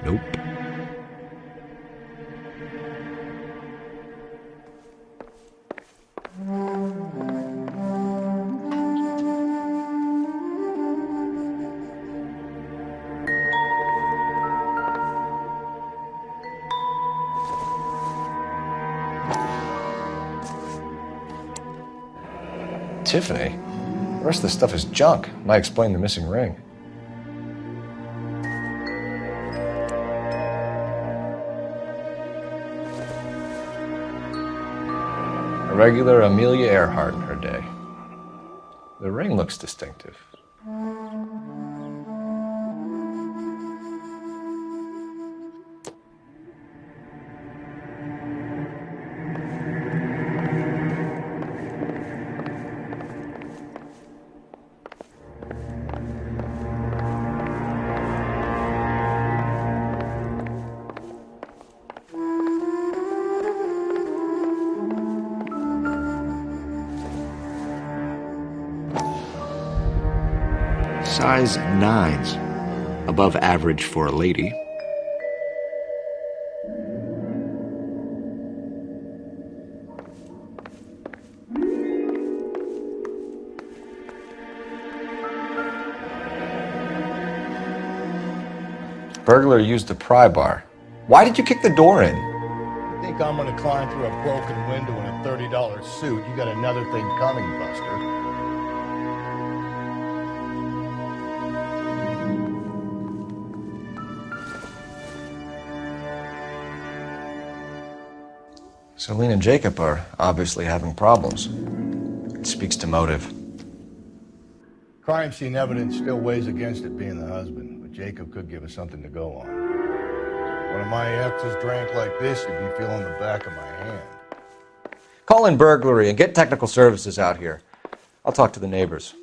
Nope. Tiffany? The rest of the stuff is junk. Might explain the missing ring. A regular Amelia Earhart in her day. The ring looks distinctive. Size 9s. Above average for a lady. Burglar used the pry bar. Why did you kick the door in? Think I'm gonna climb through a broken window in a $30 suit? You got another thing coming, Buster. Celine and Jacob are obviously having problems. It speaks to motive. Crime scene evidence still weighs against it being the husband, but Jacob could give us something to go on. One of my exes drank like this, you'd be feeling the back of my hand. Call in burglary and get technical services out here. I'll talk to the neighbors.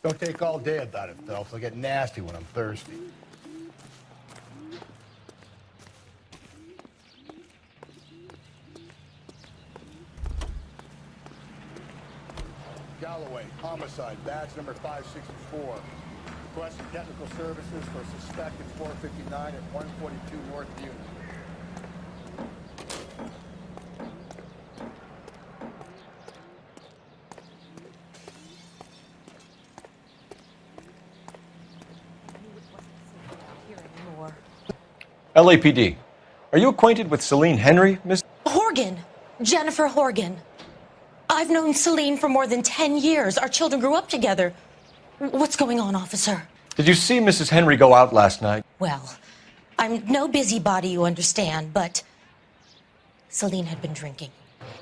Don't take all day about it, Phelps. I'll get nasty when I'm thirsty. Galloway, homicide, badge number 564. Requesting technical services for suspected 459 at 142 North Union. LAPD. Are you acquainted with Celine Henry, Miss? Horgan. Jennifer Horgan. I've known Celine for more than 10 years. Our children grew up together. What's going on, officer? Did you see Mrs. Henry go out last night? Well, I'm no busybody, you understand, but Celine had been drinking.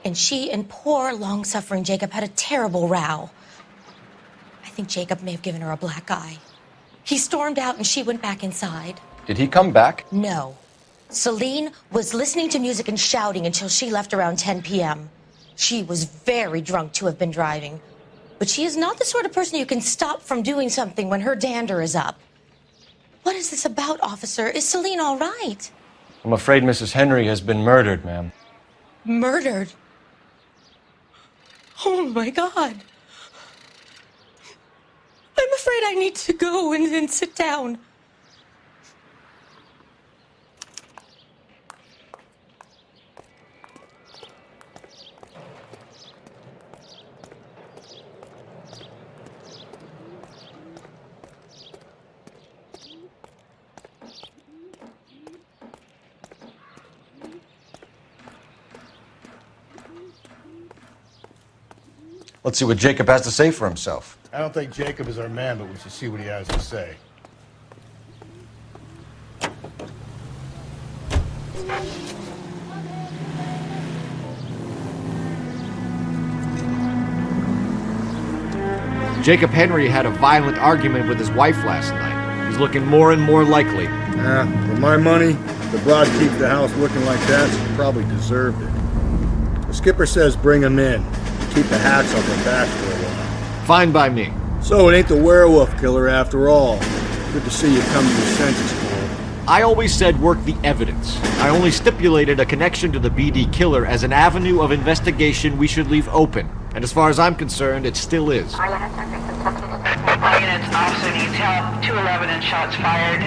And she and poor, long-suffering Jacob had a terrible row. I think Jacob may have given her a black eye. He stormed out and she went back inside. Did he come back? No. Celine was listening to music and shouting until she left around 10 p.m. She was very drunk to have been driving. But she is not the sort of person you can stop from doing something when her dander is up. What is this about, officer? Is Celine all right? I'm afraid Mrs. Henry has been murdered, ma'am. Murdered? Oh, my God. I'm afraid I need to go and sit down. Let's see what Jacob has to say for himself. I don't think Jacob is our man, but we should see what he has to say. Jacob Henry had a violent argument with his wife last night. He's looking more and more likely. For my money, the broad keeps the house looking like that, she probably deserved it. The skipper says bring him in. Keep the hacks off their backs for a while. Fine by me. So it ain't the werewolf killer after all. Good to see you come to your senses, Cole. I always said work the evidence. I only stipulated a connection to the BD killer as an avenue of investigation we should leave open. And as far as I'm concerned, it still is. All units, officer needs help. 211 and shots fired.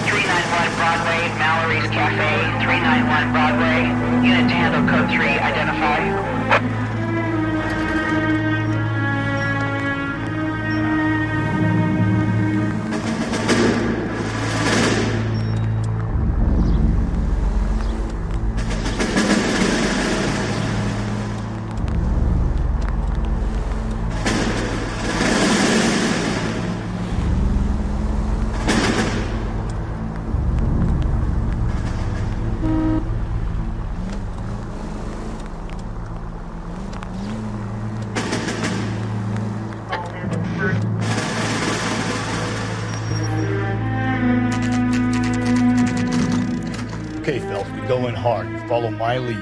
391 Broadway, Mallory's Cafe, 391 Broadway. Unit to handle code 3, identify. Okay, Phelps, we go in hard. You follow my lead.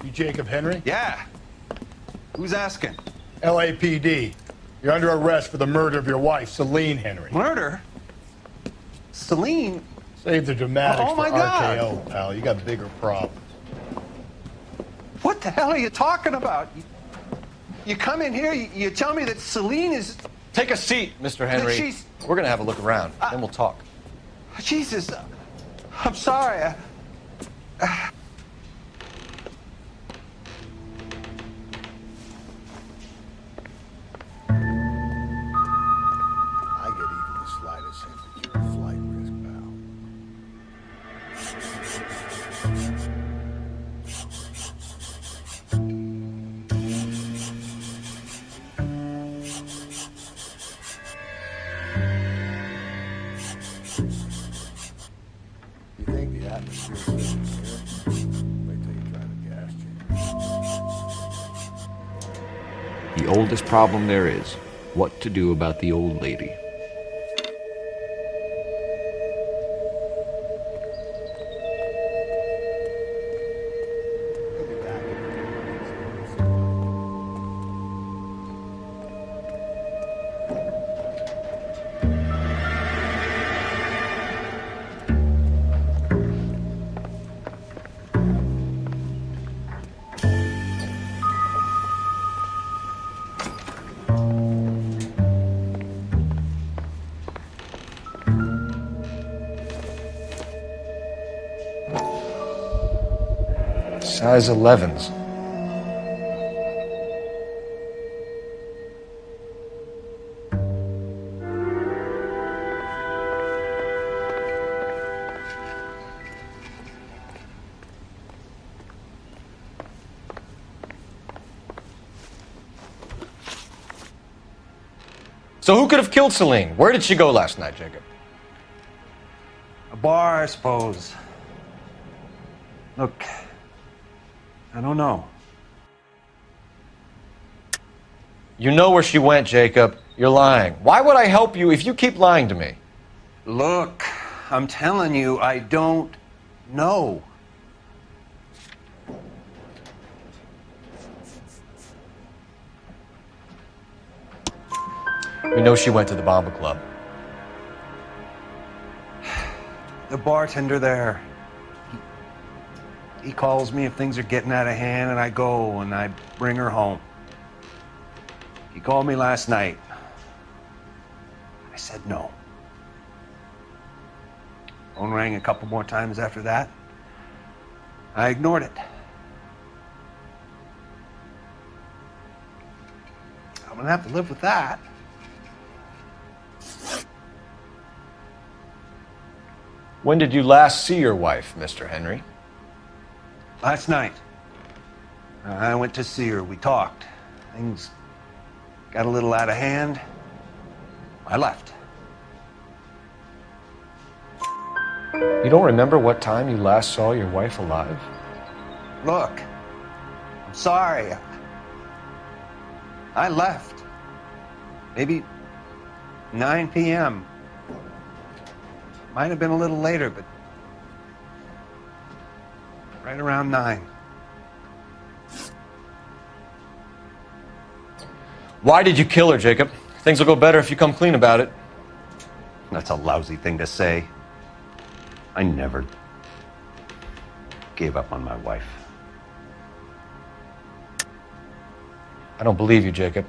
You Jacob Henry? Yeah. Who's asking? LAPD. You're under arrest for the murder of your wife, Celine Henry. Murder? Celine? Save the dramatics Oh, for my God. RKO, pal. You got bigger problems. What the hell are you talking about? You come in here, you tell me that Celine is... Take a seat, Mr. Henry. she's- We're gonna have a look around, then we'll talk. Jesus, I'm sorry. I get even the slightest hint that you're a flight risk, pal. You think the atmosphere's good in here? Wait till you try the gas chamber. The oldest problem there is what to do about the old lady. He'll be back in a few minutes. Size 11s. So who could have killed Celine? Where did she go last night, Jacob? A bar, I suppose. Look, I don't know. You know where she went, Jacob. You're lying. Why would I help you if you keep lying to me? Look, I'm telling you, I don't know. We know she went to the Bomba Club. The bartender there, he calls me if things are getting out of hand, and I go and I bring her home. He called me last night. I said no. Phone rang a couple more times after that. I ignored it. I'm gonna have to live with that. When did you last see your wife, Mr. Henry? Last night. I went to see her. We talked. Things got a little out of hand. I left. You don't remember what time you last saw your wife alive? Look, I'm sorry. I left. Maybe 9 p.m. Might have been a little later, but right around 9. Why did you kill her, Jacob? Things will go better if you come clean about it. That's a lousy thing to say. I never gave up on my wife. I don't believe you, Jacob.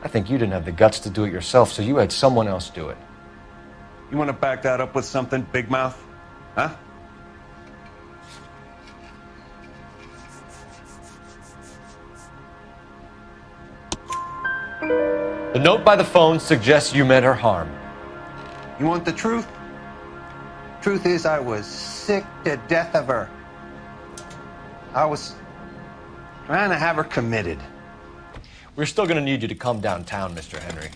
I think you didn't have the guts to do it yourself, so you had someone else do it. You want to back that up with something, Big Mouth? Huh? The note by the phone suggests you meant her harm. You want the truth? Truth is, I was sick to death of her. I was trying to have her committed. We're still gonna need you to come downtown, Mr. Henry.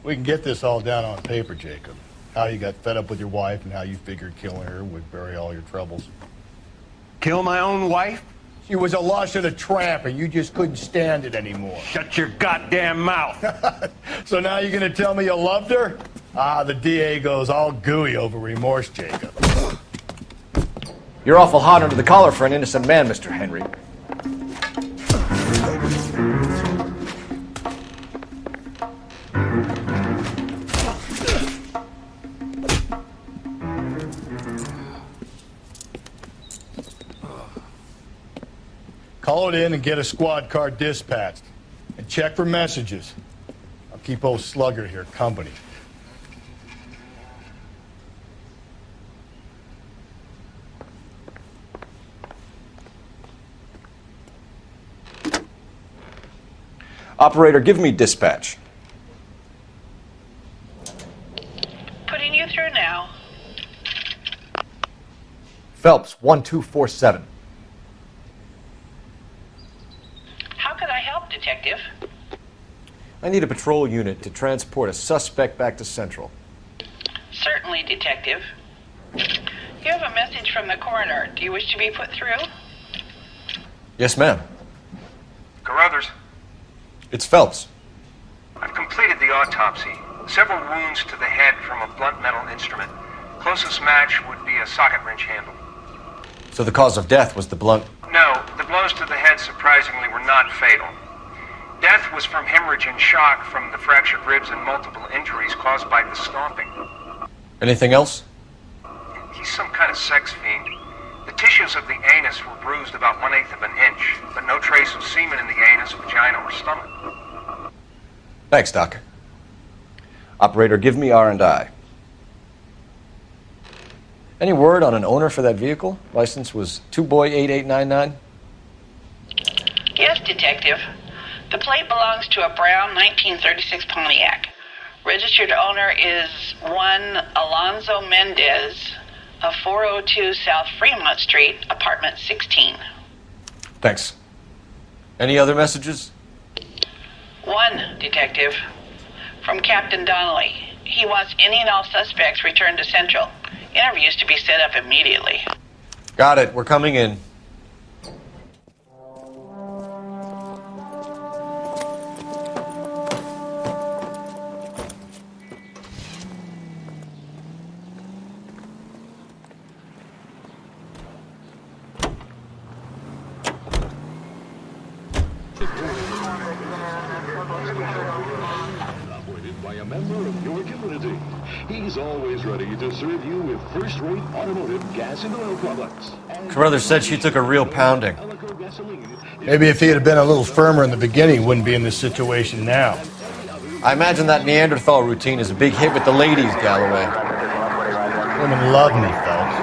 We can get this all down on paper, Jacob. How you got fed up with your wife and how you figured killing her would bury all your troubles. Kill my own wife? She was a lush and a tramp, and you just couldn't stand it anymore. Shut your goddamn mouth. So now you're gonna tell me you loved her? Ah, the DA goes all gooey over remorse, Jacob. You're awful hot under the collar for an innocent man, Mr. Henry. Call it in and get a squad car dispatched. And check for messages. I'll keep old Slugger here company. Operator, give me dispatch. Putting you through now. Phelps, 1247. How could I help, Detective? I need a patrol unit to transport a suspect back to Central. Certainly, Detective. You have a message from the coroner. Do you wish to be put through? Yes, ma'am. Carruthers, It's Phelps. I've completed the autopsy. Several wounds to the head from a blunt metal instrument. Closest match would be a socket wrench handle. So the cause of death was the blunt... No, the blows to the head surprisingly were not fatal. Death was from hemorrhage and shock from the fractured ribs and multiple injuries caused by the stomping. Anything else? He's some kind of sex fiend. The tissues of the anus were bruised about 1/8 of an inch, but no trace of semen in the anus, vagina, or stomach. Thanks, Doc. Operator, give me R&I. Any word on an owner for that vehicle? License was 2boy8899. Yes, Detective. The plate belongs to a brown 1936 Pontiac. Registered owner is one Alonzo Mendez of 402 South Fremont Street, apartment 16. Thanks. Any other messages? One, Detective. From Captain Donnelly. He wants any and all suspects returned to Central. Interviews to be set up immediately. Got it. We're coming in. Operated by a member of your community. He's always ready to serve you with first-rate automotive gas and oil products. Carruthers said she took a real pounding. Maybe if he had been a little firmer in the beginning, he wouldn't be in this situation now. I imagine that Neanderthal routine is a big hit with the ladies, Galloway. Women love me, Phelps.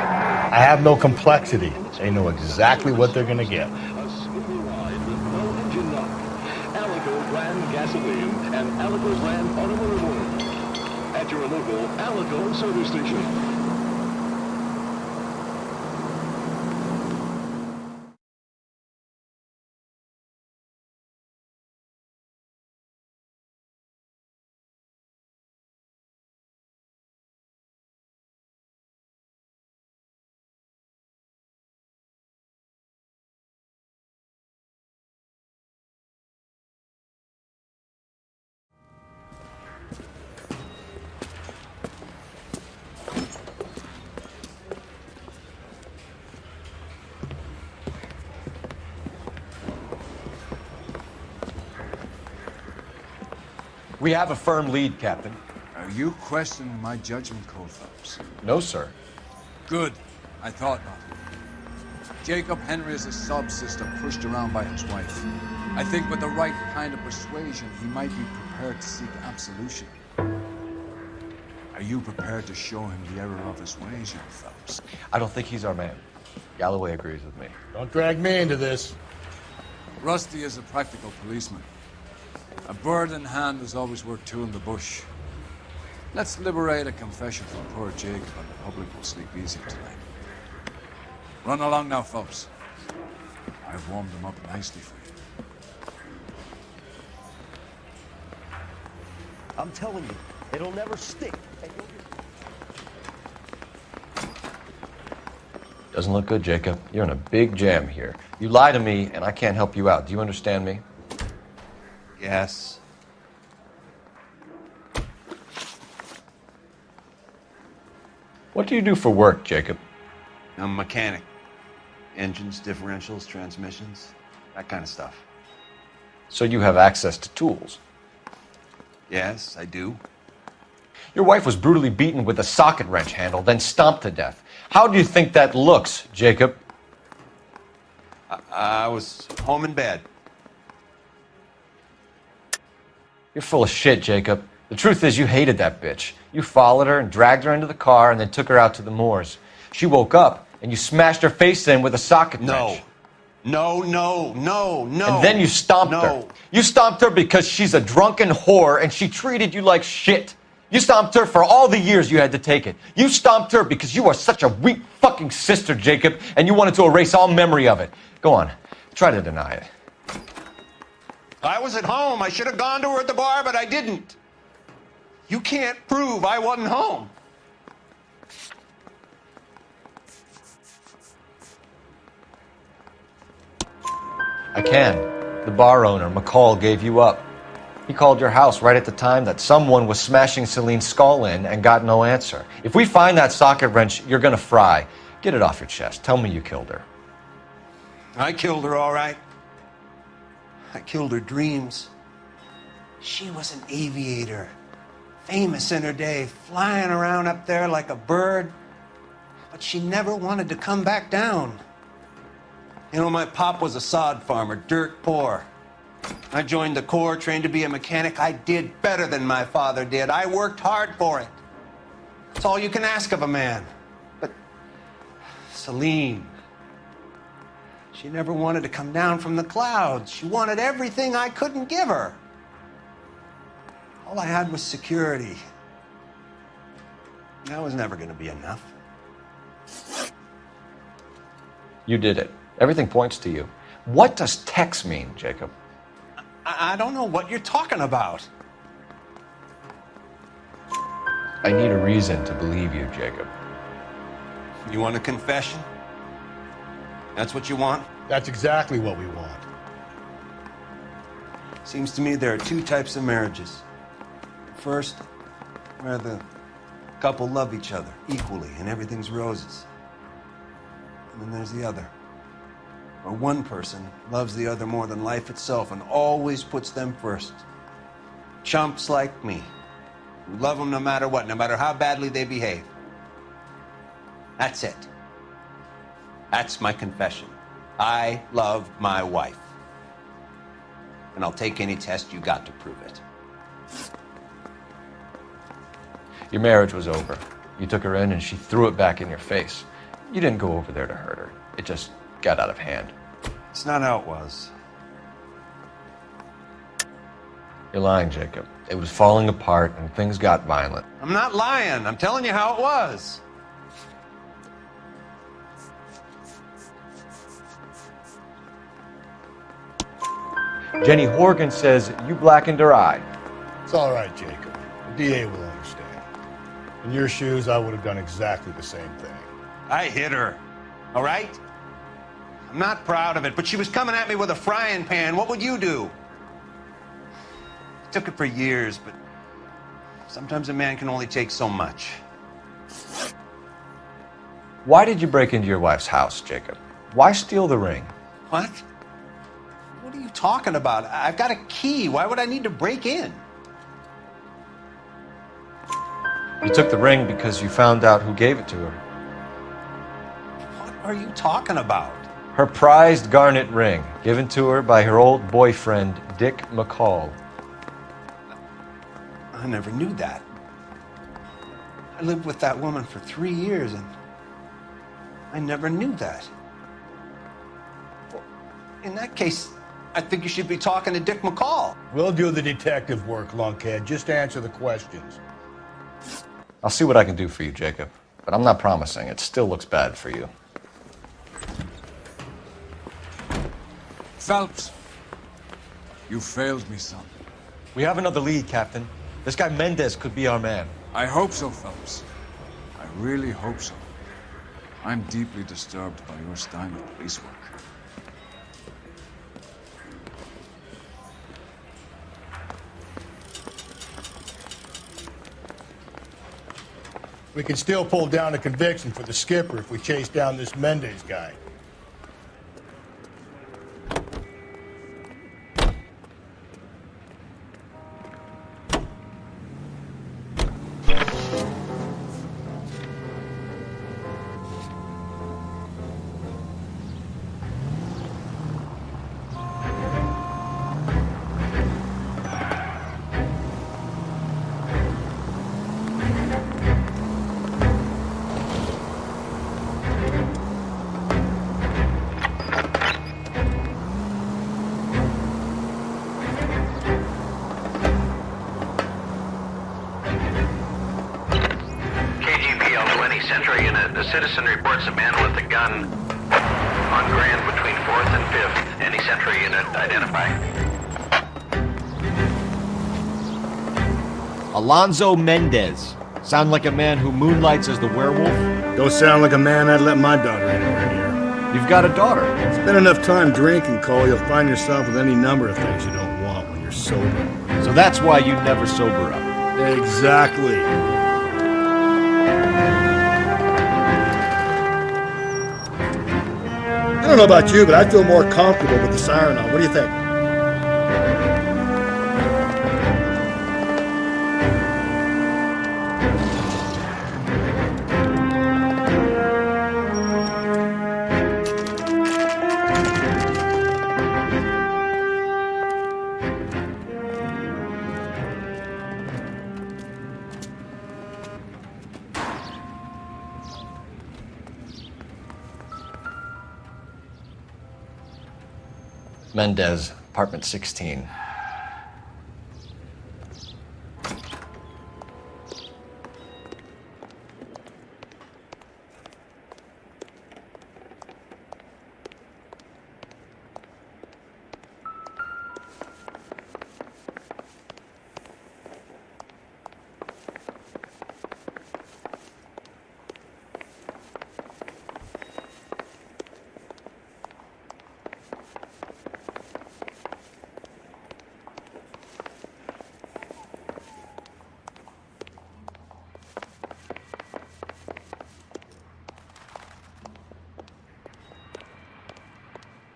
I have no complexity. They know exactly what they're gonna get. Gasoline and Alico brand automotive oil at your local Alico service station. We have a firm lead, Captain. Are you questioning my judgment code, Phelps? No, sir. Good. I thought not. Jacob Henry is a sub-sister pushed around by his wife. I think with the right kind of persuasion, he might be prepared to seek absolution. Are you prepared to show him the error of his ways, young fellas? I don't think he's our man. Galloway agrees with me. Don't drag me into this. Rusty is a practical policeman. A bird in hand is always worth two in the bush. Let's liberate a confession from poor Jacob, and the public will sleep easy tonight. Run along now, folks. I've warmed them up nicely for you. I'm telling you, it'll never stick. Doesn't look good, Jacob. You're in a big jam here. You lie to me, and I can't help you out. Do you understand me? Yes. What do you do for work, Jacob? I'm a mechanic. Engines, differentials, transmissions, that kind of stuff. So you have access to tools. Yes, I do. Your wife was brutally beaten with a socket wrench handle, then stomped to death. How do you think that looks, Jacob? I was home in bed. You're full of shit, Jacob. The truth is you hated that bitch. You followed her and dragged her into the car and then took her out to the moors. She woke up and you smashed her face in with a socket wrench. No. And then you stomped her. You stomped her because she's a drunken whore and she treated you like shit. You stomped her for all the years you had to take it. You stomped her because you are such a weak fucking sister, Jacob, and you wanted to erase all memory of it. Go on. Try to deny it. I was at home. I should have gone to her at the bar, but I didn't. You can't prove I wasn't home. I can. The bar owner, McCall, gave you up. He called your house right at the time that someone was smashing Celine's skull in and got no answer. If we find that socket wrench, you're gonna fry. Get it off your chest. Tell me you killed her. I killed her, all right. I killed her dreams. She was an aviator, famous in her day, flying around up there like a bird. But she never wanted to come back down. You know, my pop was a sod farmer, dirt poor. I joined the Corps, trained to be a mechanic. I did better than my father did. I worked hard for it. That's all you can ask of a man. But Celine, she never wanted to come down from the clouds. She wanted everything I couldn't give her. All I had was security. That was never going to be enough. You did it. Everything points to you. What does Tex mean, Jacob? I don't know what you're talking about. I need a reason to believe you, Jacob. You want a confession? That's what you want? That's exactly what we want. Seems to me there are two types of marriages. First, where the couple love each other equally and everything's roses. And then there's the other, where one person loves the other more than life itself and always puts them first. Chumps like me, who love them no matter what, no matter how badly they behave. That's it. That's my confession. I love my wife. And I'll take any test you got to prove it. Your marriage was over. You took her in and she threw it back in your face. You didn't go over there to hurt her. It just got out of hand. It's not how it was. You're lying, Jacob. It was falling apart and things got violent. I'm not lying. I'm telling you how it was. Jenny Horgan says you blackened her eye. It's all right, Jacob. The DA will understand. In your shoes, I would have done exactly the same thing. I hit her, all right? I'm not proud of it, but she was coming at me with a frying pan. What would you do? It took it for years, but sometimes a man can only take so much. Why did you break into your wife's house, Jacob? Why steal the ring? What? What are you talking about? I've got a key. Why would I need to break in? You took the ring because you found out who gave it to her. What are you talking about? Her prized garnet ring, given to her by her old boyfriend, Dick McCall. I never knew that. I lived with that woman for 3 years, and I never knew that. In that case, I think you should be talking to Dick McCall. We'll do the detective work, lunkhead. Just answer the questions. I'll see what I can do for you, Jacob. But I'm not promising. It still looks bad for you. Phelps, you failed me, son. We have another lead, Captain. This guy Mendez could be our man. I hope so, Phelps. I really hope so. I'm deeply disturbed by your style of police work. We can still pull down a conviction for the skipper if we chase down this Mendez guy. Century unit. A citizen reports a man with a gun on Grand between 4th and 5th. Any Century unit identify? Alonzo Mendez. Sound like a man who moonlights as the werewolf? Don't sound like a man I'd let my daughter anywhere near. You've got a daughter. Spend enough time drinking, Cole, you'll find yourself with any number of things you don't want when you're sober. So that's why you never sober up. Exactly. I don't know about you, but I feel more comfortable with the siren on. What do you think? Mendez, apartment 16.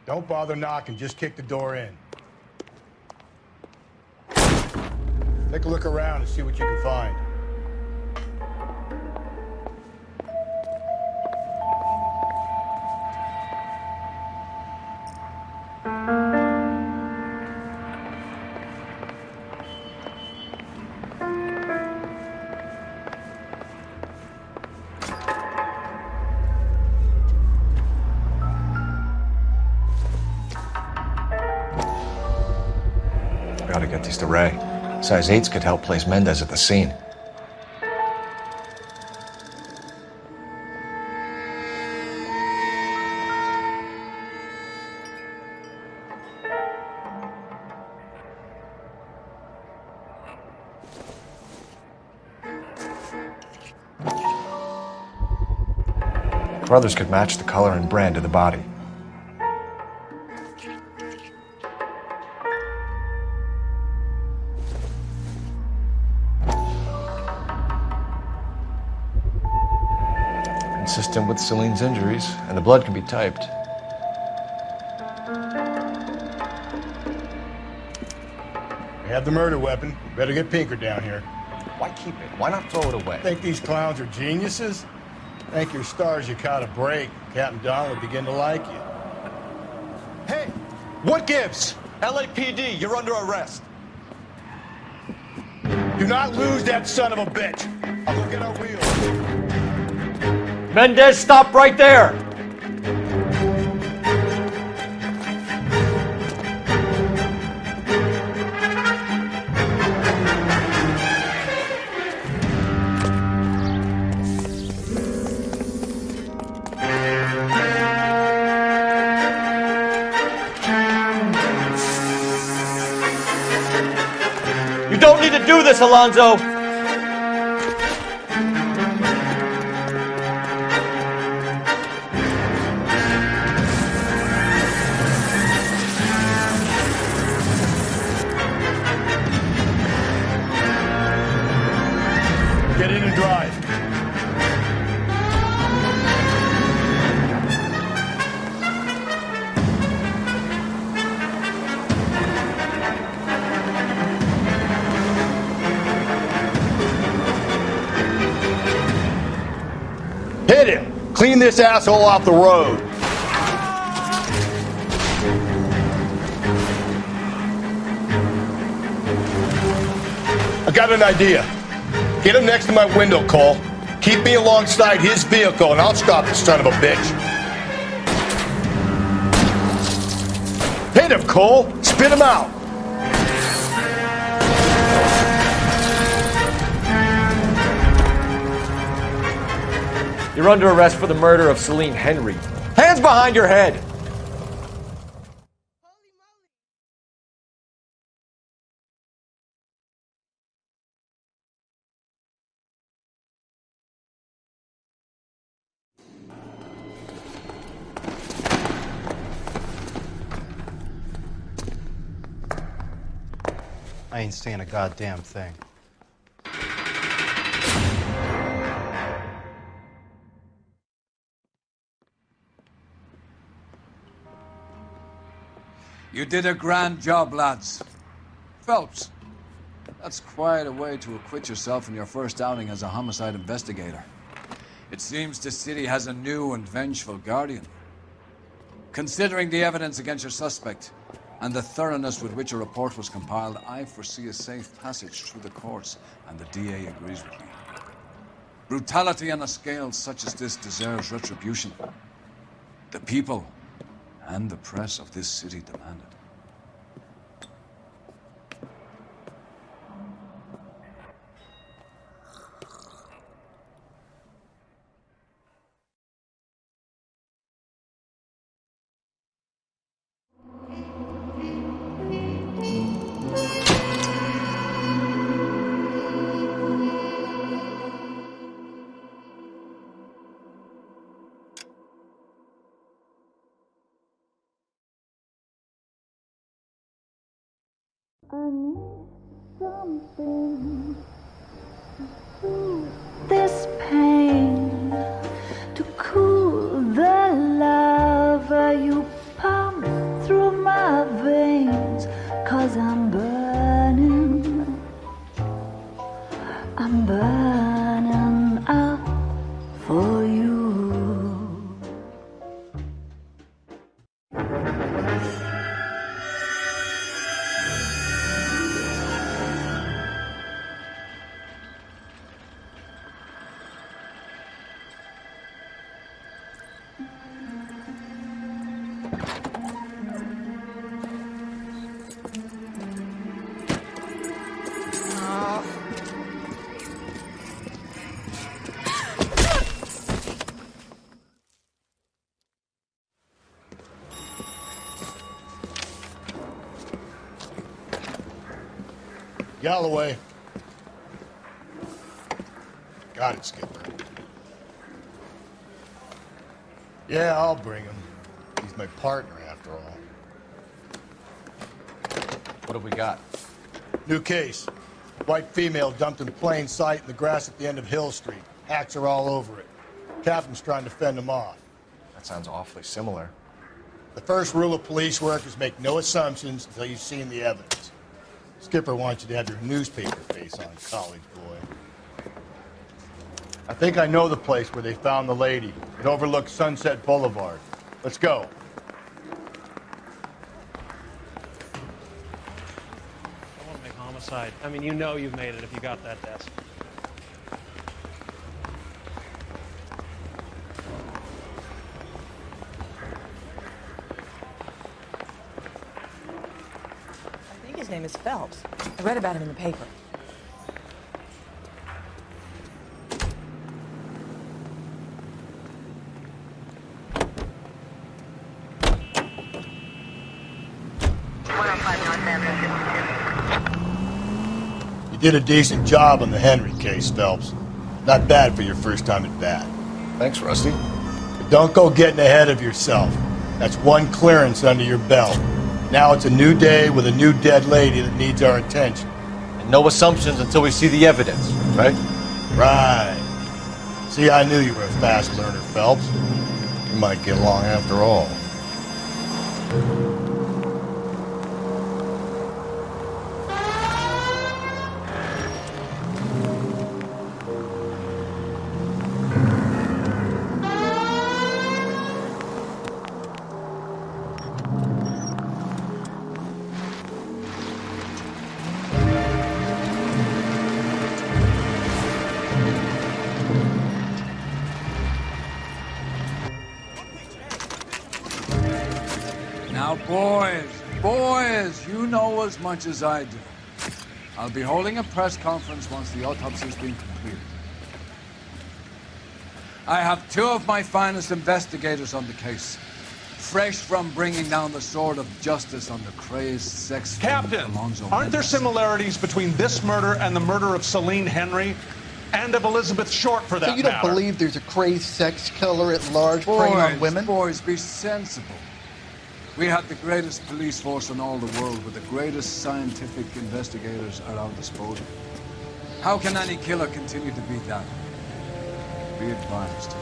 Don't bother knocking, just kick the door in. Take a look around and see what you can find. Gotta get these to Ray. Size 8s could help place Mendez at the scene. Brothers could match the color and brand of the body. Consistent with Celine's injuries, and the blood can be typed. We have the murder weapon. Better get Pinker down here. Why keep it? Why not throw it away? Think these clowns are geniuses? Thank your stars you caught a break. Captain Don would begin to like you. What gives? LAPD, you're under arrest. Do not lose that son of a bitch. I'll look at our wheels. Mendez, stop right there! You don't need to do this, Alonzo! Get in and drive. Hit him! Clean this asshole off the road. I got an idea. Get him next to my window, Cole. Keep me alongside his vehicle and I'll stop the son of a bitch. Hit him, Cole! Spit him out! You're under arrest for the murder of Celine Henry. Hands behind your head! I ain't seeing a goddamn thing. You did a grand job, lads. Phelps, that's quite a way to acquit yourself in your first outing as a homicide investigator. It seems the city has a new and vengeful guardian. Considering the evidence against your suspect and the thoroughness with which a report was compiled, I foresee a safe passage through the courts, and the DA agrees with me. Brutality on a scale such as this deserves retribution. The people and the press of this city demand it. I need something to soothe this pain, to cool the lava you pump through my veins, 'cause I'm burning out for you. Galloway. Got it, Skipper. Yeah, I'll bring him. He's my partner, after all. What have we got? New case. White female dumped in plain sight in the grass at the end of Hill Street. Hacks are all over it. Captain's trying to fend them off. That sounds awfully similar. The first rule of police work is make no assumptions until you've seen the evidence. Skipper wants you to have your newspaper face on, college boy. I think I know the place where they found the lady. It overlooks Sunset Boulevard. Let's go. outside. I mean, you know you've made it if you got that desk. I think his name is Phelps. I read about him in the paper. You did a decent job on the Henry case, Phelps. Not bad for your first time at bat. Thanks, Rusty. But don't go getting ahead of yourself. That's one clearance under your belt. Now it's a new day with a new dead lady that needs our attention. And no assumptions until we see the evidence, right? Right. See, I knew you were a fast learner, Phelps. You might get along after all. Now, boys, you know as much as I do. I'll be holding a press conference once the autopsy's been completed. I have two of my finest investigators on the case, fresh from bringing down the sword of justice on the crazed sex Captain, aren't there similarities between this murder and the murder of Celine Henry and of Elizabeth Short, for that So you don't matter? believe there's a crazed sex killer at large preying on women? Boys, be sensible. We have the greatest police force in all the world with the greatest scientific investigators at our disposal. How can any killer continue to beat that? Be advised.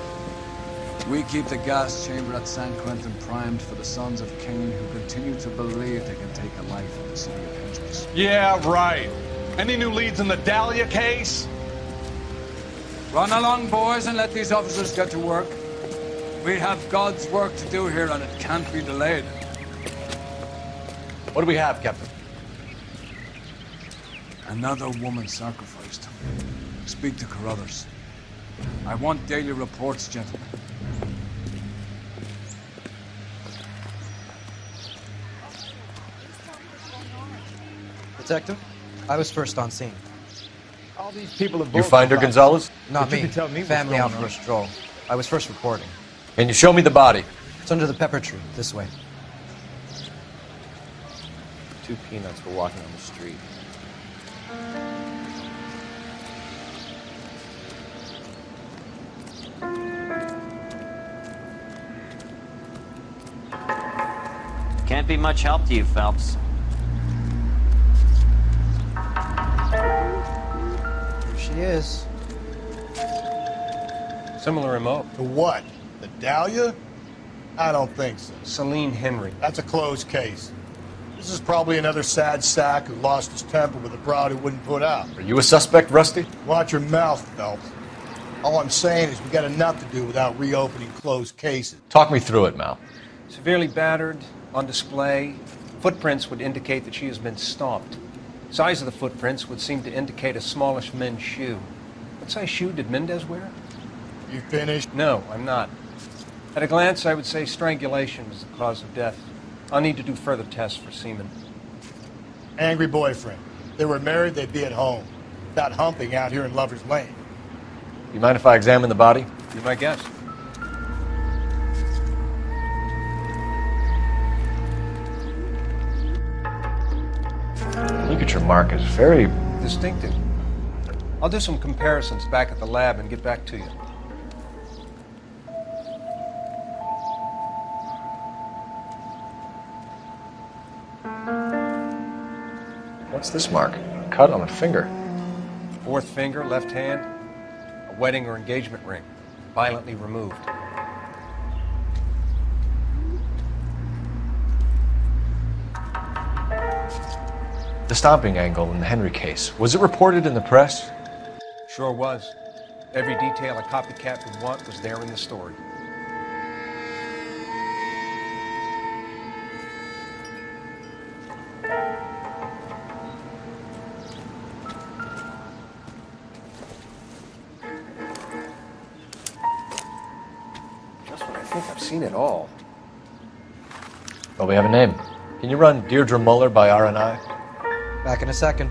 We keep the gas chamber at San Quentin primed for the sons of Cain who continue to believe they can take a life in the city of Hedges. Yeah, right. Any new leads in the Dahlia case? Run along, boys, and let these officers get to work. We have God's work to do here, and it can't be delayed. What do we have, Captain? Another woman sacrificed. Speak to Carruthers. I want daily reports, gentlemen. Detective, I was first on scene. All these people have You find her, Gonzalez? Not But you me. can tell me what's Family out going for a stroll. I was first reporting. Can you show me the body? It's under the pepper tree, this way. 2 peanuts were walking on the street. Can't be much help to you, Phelps. Here she is. Similar MO. To what? The Dahlia? I don't think so. Celine Henry. That's a closed case. This is probably another sad sack who lost his temper with a broad who wouldn't put out. Are you a suspect, Rusty? Watch your mouth, Phelps. All I'm saying is we got enough to do without reopening closed cases. Talk me through it, Mal. Severely battered, on display. Footprints would indicate that she has been stomped. Size of the footprints would seem to indicate a smallish men's shoe. What size shoe did Mendez wear? You finished? No, I'm not. At a glance, I would say strangulation was the cause of death. I'll need to do further tests for semen. Angry boyfriend. If they were married, they'd be at home. Not humping out here in Lover's Lane. You mind if I examine the body? Be my guest. Look at your mark. It's very distinctive. I'll do some comparisons back at the lab and get back to you. What's this mark? Cut on a finger. Fourth finger, left hand, a wedding or engagement ring, violently removed. The stomping angle in the Henry case. Was it reported in the press? Sure was. Every detail a copycat would want was there in the story. think I've seen it all. Well, we have a name. Can you run Deirdre Muller by R&I? Back in a second.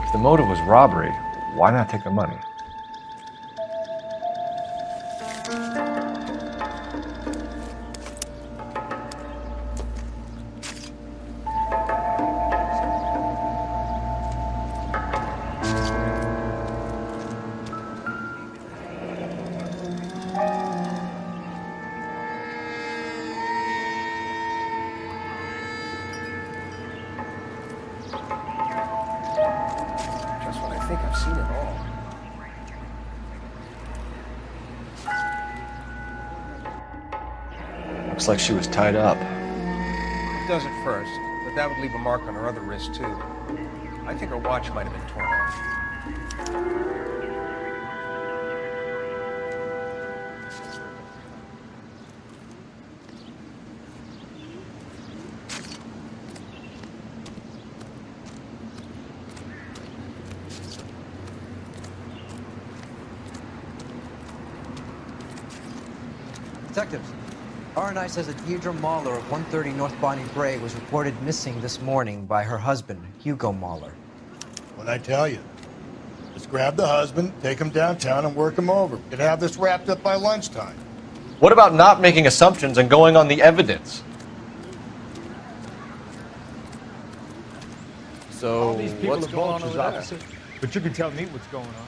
If the motive was robbery, why not take her money? Just when I think I've seen it all. Looks like she was tied up. It does at first, but that would leave a mark on her other wrist, too. I think her watch might have been torn off. Detectives, R&I says that Deirdre Mahler of 130 North Bonnie Bray was reported missing this morning by her husband, Hugo Mahler. What'd I tell you? Let's grab the husband, take him downtown, and work him over. Could have this wrapped up by lunchtime. What about not making assumptions and going on the evidence? So, All these people what's are going on vultures, over there? officer. But you can tell me what's going on.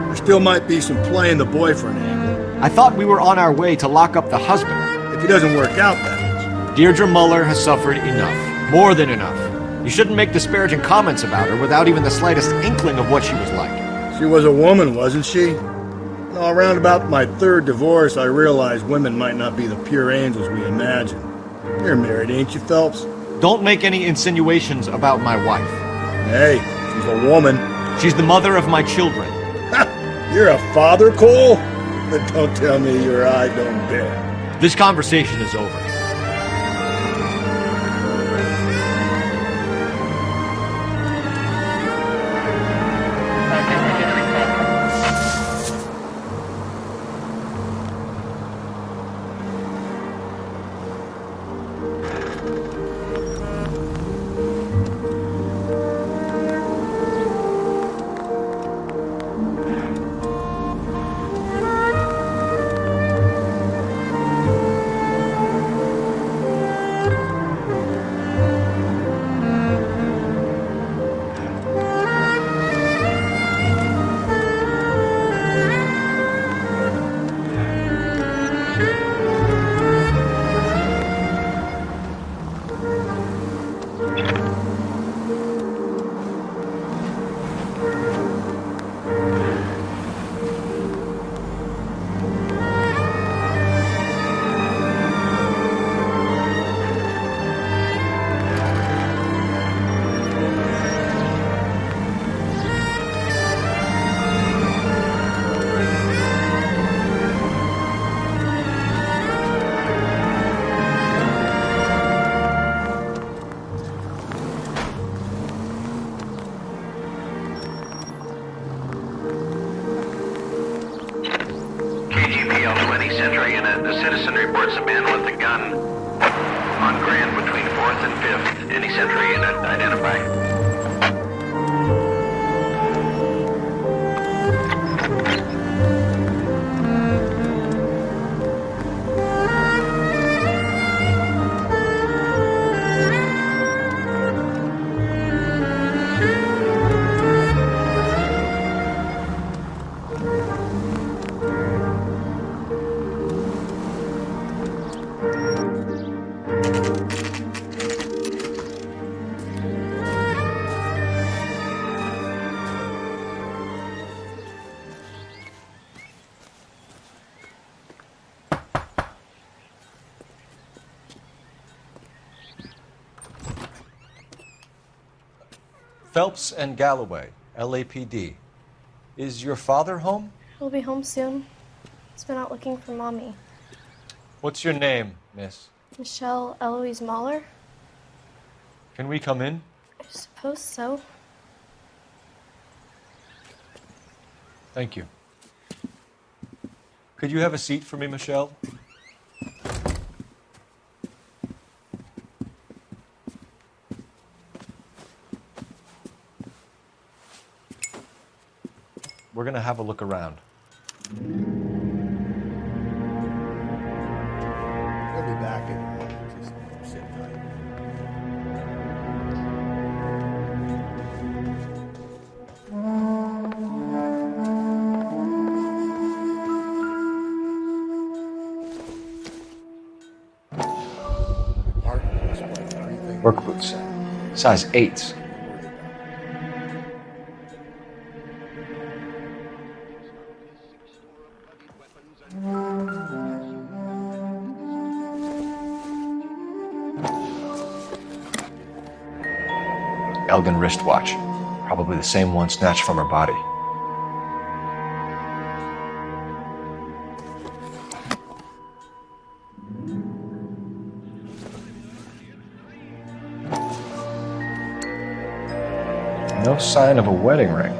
There still might be some play in the boyfriend angle. I thought we were on our way to lock up the husband. If he doesn't work out, that is. Deirdre Muller has suffered enough. More than enough. You shouldn't make disparaging comments about her without even the slightest inkling of what she was like. She was a woman, wasn't she? No, around about my third divorce, I realized women might not be the pure angels we imagine. You're married, ain't you, Phelps? Don't make any insinuations about my wife. Hey, she's a woman. She's the mother of my children. You're a father, Cole? But don't tell me your eye don't bend. This conversation is over. Central unit, a citizen reports a man with a gun on Grand between 4th and 5th. Any Central unit, identify. Phelps and Galloway, LAPD. Is your father home? He'll be home soon. He's been out looking for Mommy. What's your name, miss? Michelle Eloise Mahler? Can we come in? I suppose so. Thank you. Could you have a seat for me, Michelle? We're gonna have a look around. He'll be back in a moment. Just sit tight. Work boots. Size 8s. Elgin wristwatch. Probably the same one snatched from her body. No sign of a wedding ring.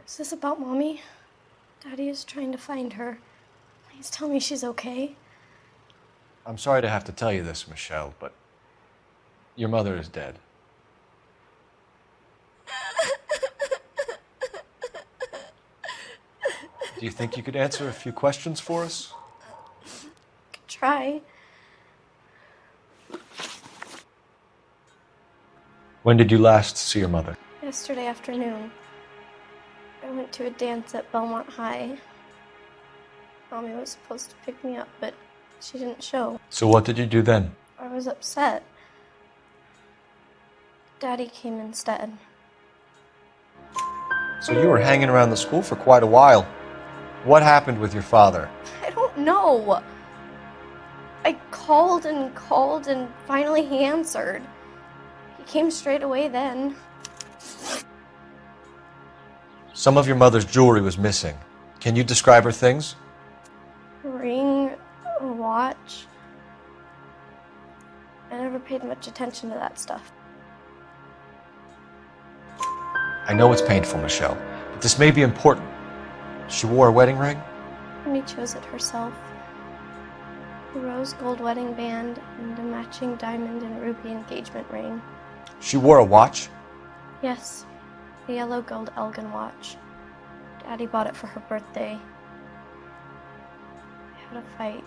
Is this about Mommy? Daddy is trying to find her. Please tell me she's okay. I'm sorry to have to tell you this, Michelle, but your mother is dead. Do you think you could answer a few questions for us? Could try. When did you last see your mother? Yesterday afternoon. I went to a dance at Belmont High. Mommy was supposed to pick me up, but she didn't show. So what did you do then? I was upset. Daddy came instead. So you were hanging around the school for quite a while. What happened with your father? I don't know. I called and finally he answered. He came straight away then. Some of your mother's jewelry was missing. Can you describe her things? A ring, a watch. I never paid much attention to that stuff. I know it's painful, Michelle, but this may be important. She wore a wedding ring? Mommy chose it herself. A rose gold wedding band and a matching diamond and ruby engagement ring. She wore a watch? Yes, a yellow gold Elgin watch. Daddy bought it for her birthday. I had a fight.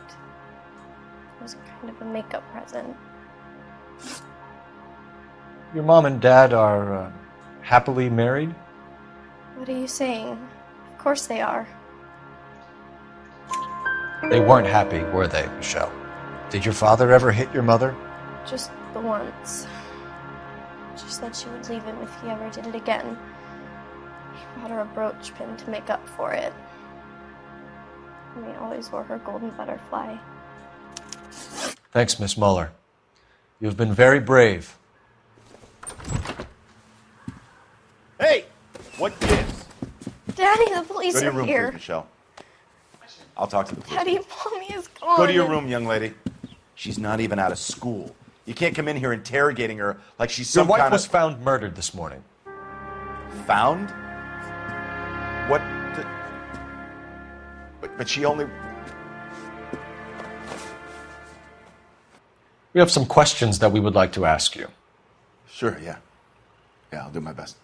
It was kind of a makeup present. Your mom and dad are happily married? What are you saying? Of course they are. They weren't happy, were they, Michelle? Did your father ever hit your mother? Just the once. She said she would leave him if he ever did it again. He bought her a brooch pin to make up for it. And he always wore her golden butterfly. Thanks, Miss Muller. You've been very brave. Hey! What gives? Daddy, the police Go to your are room, here. please, Michelle. I'll talk to the police. Daddy, Mommy is gone. Go to your room, young lady. She's not even out of school. You can't come in here interrogating her like she's Your some wife kind was of... found murdered this morning. Found? What? But she only... We have some questions that we would like to ask you. Sure, yeah. Yeah, I'll do my best.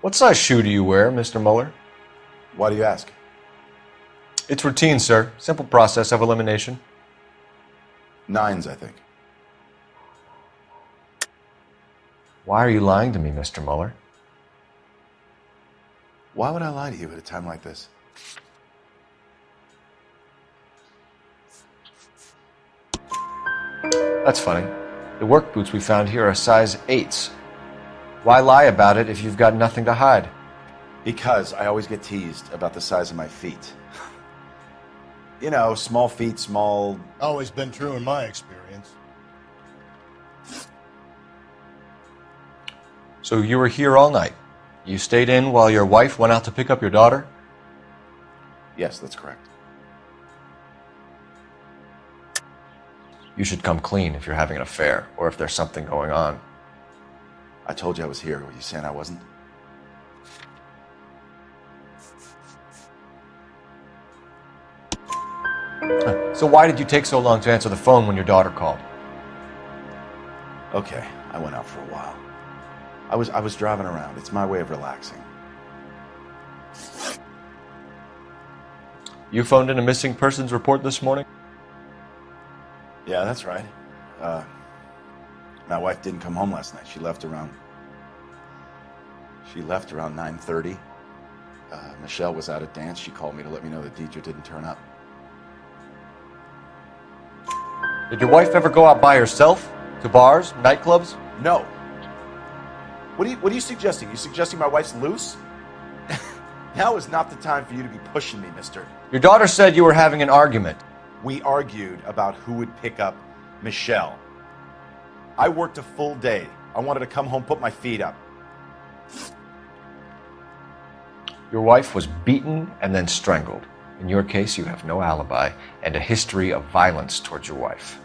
What size shoe do you wear, Mr. Muller? Why do you ask? It's routine, sir. Simple process of elimination. 9s, I think. Why are you lying to me, Mr. Muller? Why would I lie to you at a time like this? That's funny. The work boots we found here are size 8s. Why lie about it if you've got nothing to hide? Because I always get teased about the size of my feet. You know, small feet, small... Always been true in my experience. So you were here all night? You stayed in while your wife went out to pick up your daughter? Yes, that's correct. You should come clean if you're having an affair, or if there's something going on. I told you I was here. Were you saying I wasn't? So why did you take so long to answer the phone when your daughter called? Okay, I went out for a while. I was driving around. It's my way of relaxing. You phoned in a missing persons report this morning? Yeah, that's right. My wife didn't come home last night. She left around 9:30. Michelle was out at dance. She called me to let me know that Deidre didn't turn up. Did your wife ever go out by herself? To bars, nightclubs? No. What are you suggesting? You suggesting my wife's loose? Now is not the time for you to be pushing me, mister. Your daughter said you were having an argument. We argued about who would pick up Michelle. I worked a full day. I wanted to come home, put my feet up. Your wife was beaten and then strangled. In your case, you have no alibi and a history of violence towards your wife.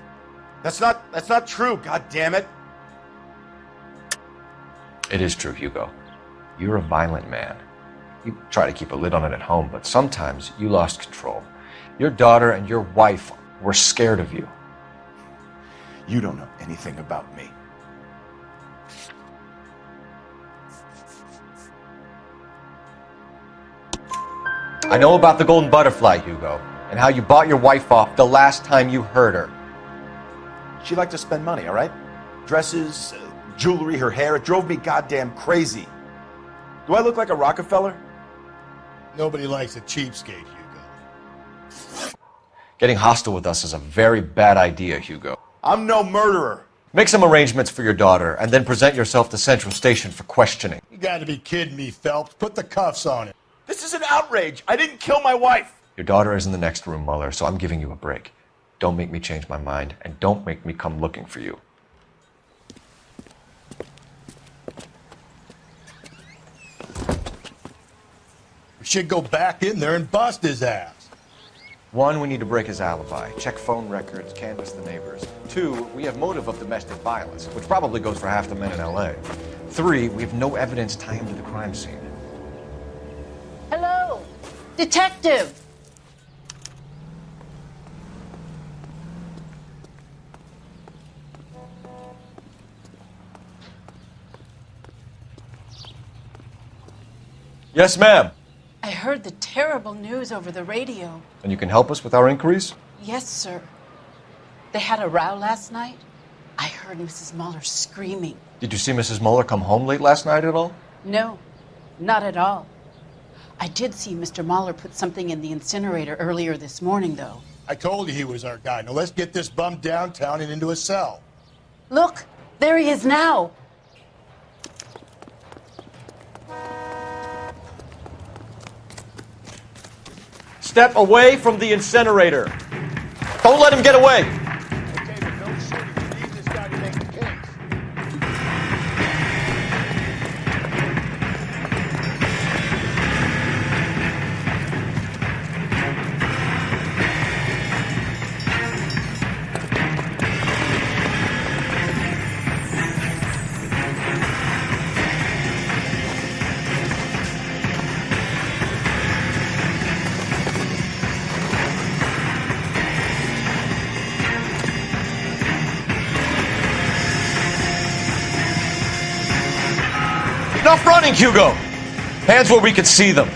That's not true, God damn it. It is true, Hugo. You're a violent man. You try to keep a lid on it at home, but sometimes you lost control. Your daughter and your wife were scared of you. You don't know anything about me. I know about the golden butterfly, Hugo, and how you bought your wife off the last time you heard her. She liked to spend money, all right? Dresses, jewelry, her hair. It drove me goddamn crazy. Do I look like a Rockefeller? Nobody likes a cheapskate, Hugo. Getting hostile with us is a very bad idea, Hugo. I'm no murderer. Make some arrangements for your daughter, and then present yourself to Central Station for questioning. You gotta be kidding me, Phelps. Put the cuffs on him. This is an outrage. I didn't kill my wife. Your daughter is in the next room, Mueller, so I'm giving you a break. Don't make me change my mind, and don't make me come looking for you. We should go back in there and bust his ass. 1, we need to break his alibi. Check phone records, canvass the neighbors. 2, we have motive of domestic violence, which probably goes for half the men in L.A. 3, we have no evidence tying him to the crime scene. Hello, detective. Yes, ma'am. I heard the terrible news over the radio. And you can help us with our inquiries? Yes, sir. They had a row last night. I heard Mrs. Mueller screaming. Did you see Mrs. Mueller come home late last night at all? No, not at all. I did see Mr. Mueller put something in the incinerator earlier this morning, though. I told you he was our guy. Now let's get this bum downtown and into a cell. Look, there he is now. Step away from the incinerator. Don't let him get away. Okay, but no shooting. We need this guy to make the case. Enough running, Hugo! Hands where we can see them.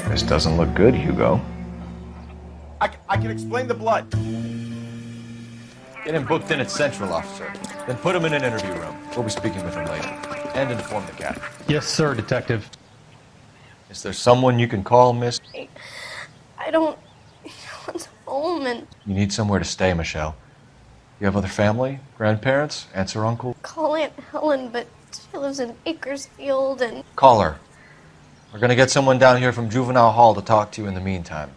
This doesn't look good, Hugo. I can explain the blood. Get him booked in at Central, officer. Then put him in an interview room. We'll be speaking with him later. And inform the captain. Yes, sir, Detective. Is there someone you can call, miss? I don't want home and You need somewhere to stay, Michelle. You have other family? Grandparents? Aunts or uncle? call Aunt Helen, but she lives in Bakersfield and Call her. We're gonna get someone down here from Juvenile Hall to talk to you in the meantime.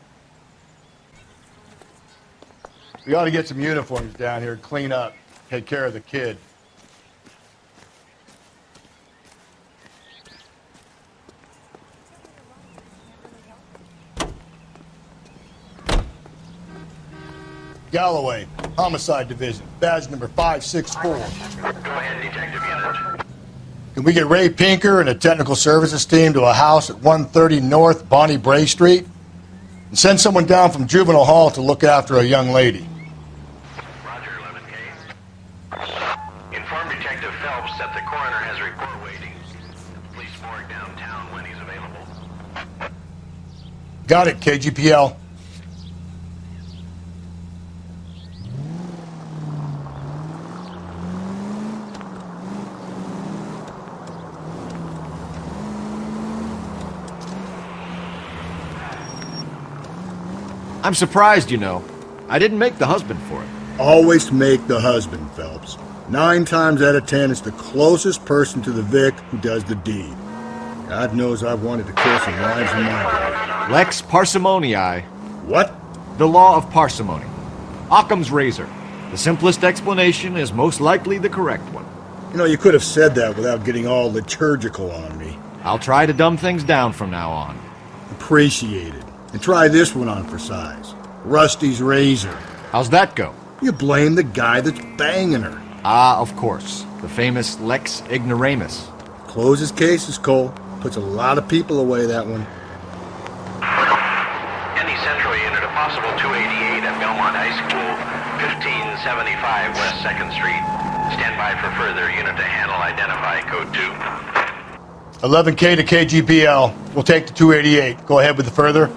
We ought to get some uniforms down here, clean up, take care of the kid. Galloway, Homicide Division, badge number 564. Go ahead, Detective Unit. Can we get Ray Pinker and a technical services team to a house at 130 North Bonnie Bray Street? And send someone down from Juvenile Hall to look after a young lady. Roger, 11K. Inform Detective Phelps that the coroner has a report waiting. Police morgue downtown when he's available. Got it, KGPL. I'm surprised, you know. I didn't make the husband for it. Always make the husband, Phelps. 9 times out of 10, it's the closest person to the Vic who does the deed. God knows I've wanted to kill some wives in my life. Lex parsimoniae. What? The law of parsimony. Occam's razor. The simplest explanation is most likely the correct one. You know, you could have said that without getting all liturgical on me. I'll try to dumb things down from now on. Appreciate it. And try this one on for size. Rusty's razor. How's that go? You blame the guy that's banging her. Ah, of course. The famous Lex Ignoramus. Closes cases, Cole. Puts a lot of people away, that one. Any Central Unit, a possible 288 at Belmont High School, 1575 West 2nd Street. Stand by for further unit to handle. Identify code 2. 11K to KGPL. We'll take the 288. Go ahead with the further.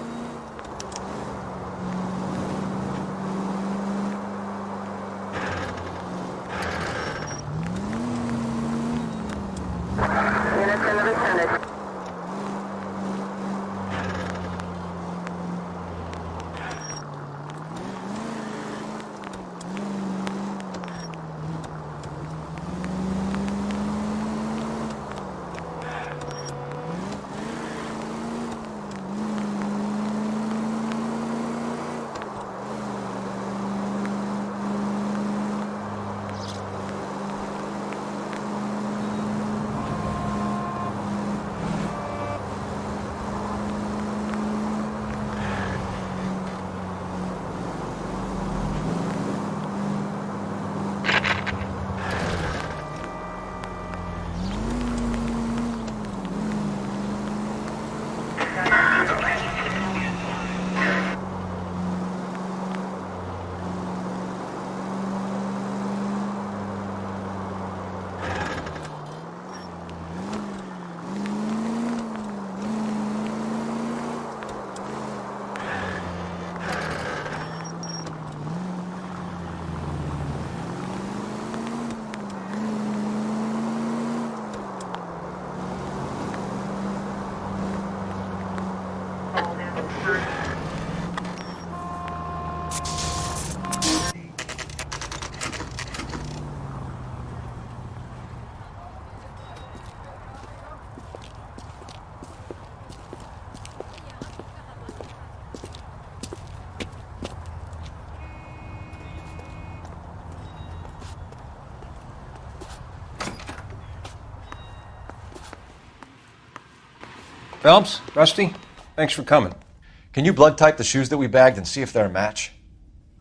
Phelps, Rusty, thanks for coming. Can you blood type the shoes that we bagged and see if they're a match?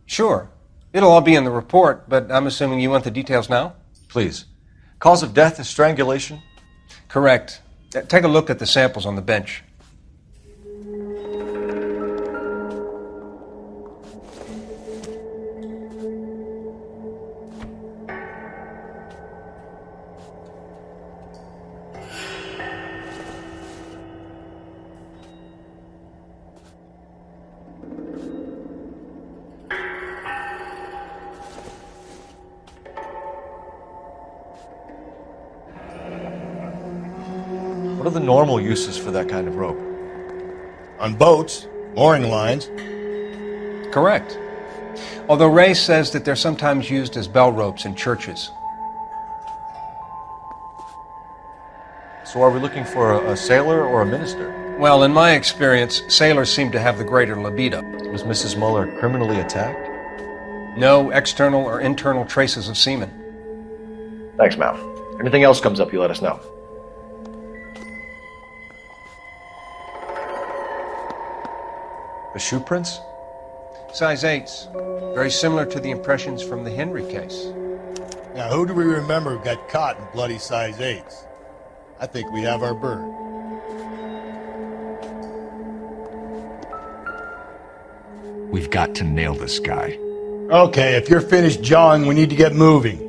Sure. It'll all be in the report, but I'm assuming you want the details now? Please. Cause of death is strangulation? Correct. Take a look at the samples on the bench. the normal uses for that kind of rope? On boats, mooring lines. Correct. Although Ray says that they're sometimes used as bell ropes in churches. So are we looking for a sailor or a minister? Well, in my experience, sailors seem to have the greater libido. Was Mrs. Muller criminally attacked? No external or internal traces of semen. Thanks, Mal. Anything else comes up, you let us know. The shoe prints? Size 8s. Very similar to the impressions from the Henry case. Now, who do we remember got caught in bloody size 8s? I think we have our bird. We've got to nail this guy. Okay, if you're finished jawing, we need to get moving.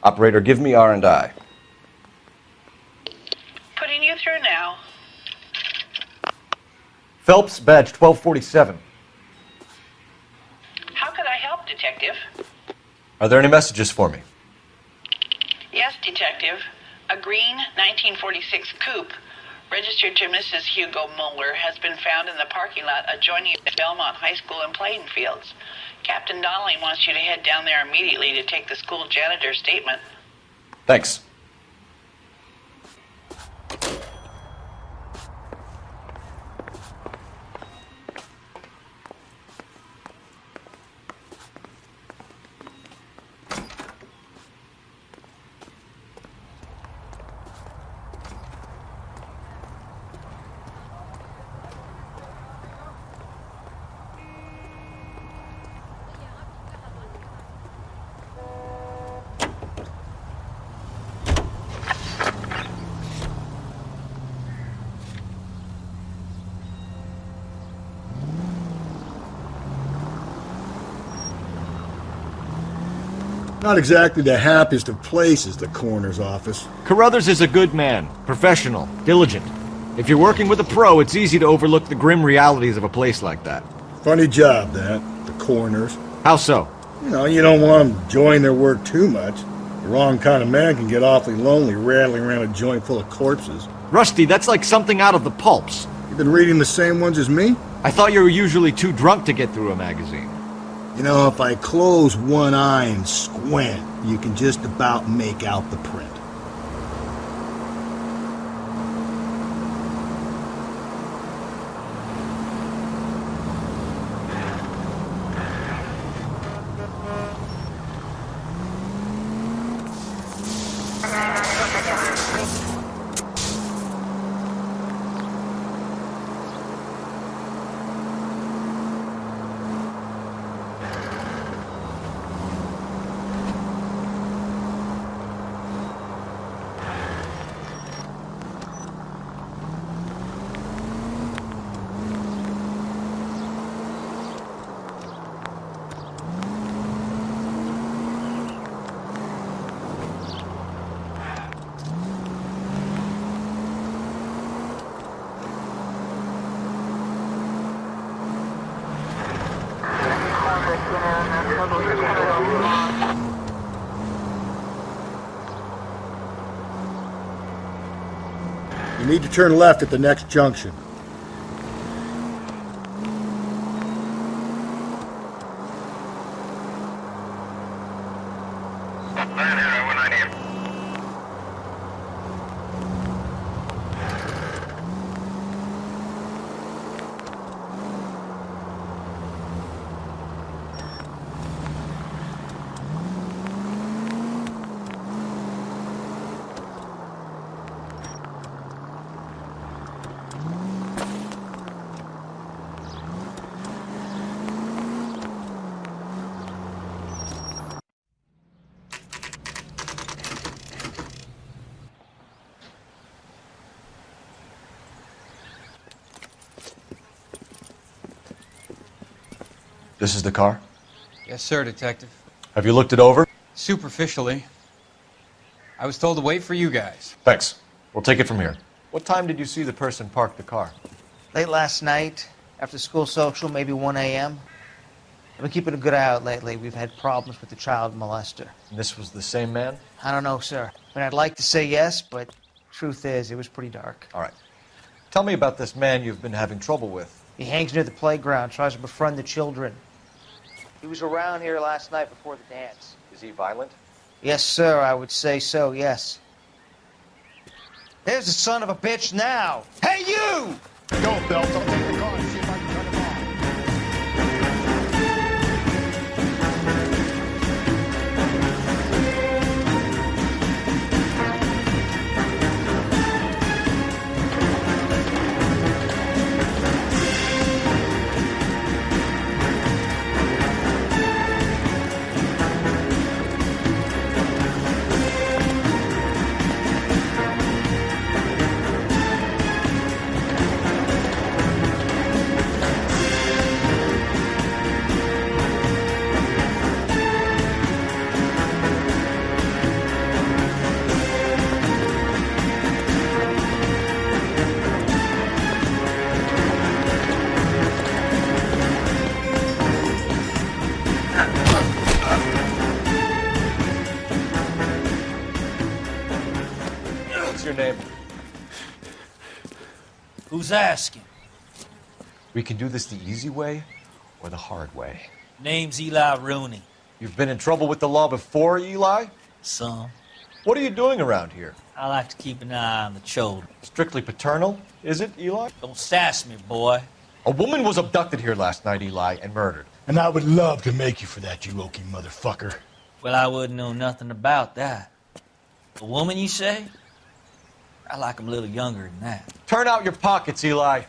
Operator, give me R&I. Putting you through now. Phelps, badge 1247. How could I help, Detective? Are there any messages for me? Yes, Detective. A green 1946 coupe registered to Mrs. Hugo Muller has been found in the parking lot adjoining the Belmont High School and playing fields. Captain Donnelly wants you to head down there immediately to take the school janitor's statement. Thanks. Not exactly the happiest of places, the coroner's office. Carruthers is a good man, professional, diligent. If you're working with a pro, it's easy to overlook the grim realities of a place like that. Funny job, that. The coroner's. How so? You know, you don't want them enjoying their work too much. The wrong kind of man can get awfully lonely rattling around a joint full of corpses. Rusty, that's like something out of the pulps. You've been reading the same ones as me? I thought you were usually too drunk to get through a magazine. You know, if I close one eye and squint, you can just about make out the print. You need to turn left at the next junction. This is the car? Yes, sir, Detective. Have you looked it over? Superficially. I was told to wait for you guys. Thanks. We'll take it from here. What time did you see the person park the car? Late last night, after school social, maybe 1 a.m. I've been keeping a good eye out lately. We've had problems with the child molester. And this was the same man? I don't know, sir. I mean, I'd like to say yes, but truth is, it was pretty dark. All right. Tell me about this man you've been having trouble with. He hangs near the playground, tries to befriend the children. He was around here last night before the dance. Is he violent? Yes, sir, I would say so, yes. There's the son of a bitch now. Hey, you! Go, Phelps. I'll take the car and see if I can cut him off. Your name? Who's asking? We can do this the easy way or the hard way. Name's Eli Rooney. You've been in trouble with the law before, Eli? Some. What are you doing around here? I like to keep an eye on the children. Strictly paternal, is it, Eli? Don't sass me, boy. A woman was abducted here last night, Eli, and murdered. And I would love to make you for that, you oaky motherfucker. Well, I wouldn't know nothing about that. A woman, you say? I like 'em a little younger than that. Turn out your pockets, Eli.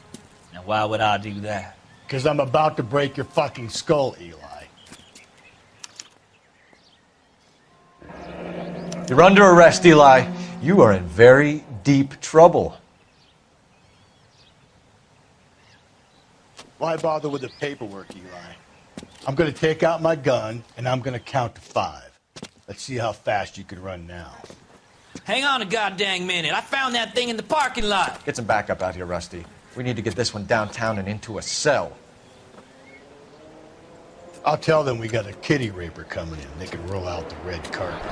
Now, why would I do that? Because I'm about to break your fucking skull, Eli. You're under arrest, Eli. You are in very deep trouble. Why bother with the paperwork, Eli? I'm going to take out my gun, and I'm going to count to 5. Let's see how fast you can run now. Hang on a goddamn minute. I found that thing in the parking lot. Get some backup out here, Rusty. We need to get this one downtown and into a cell. I'll tell them we got a kitty raper coming in. They can roll out the red carpet.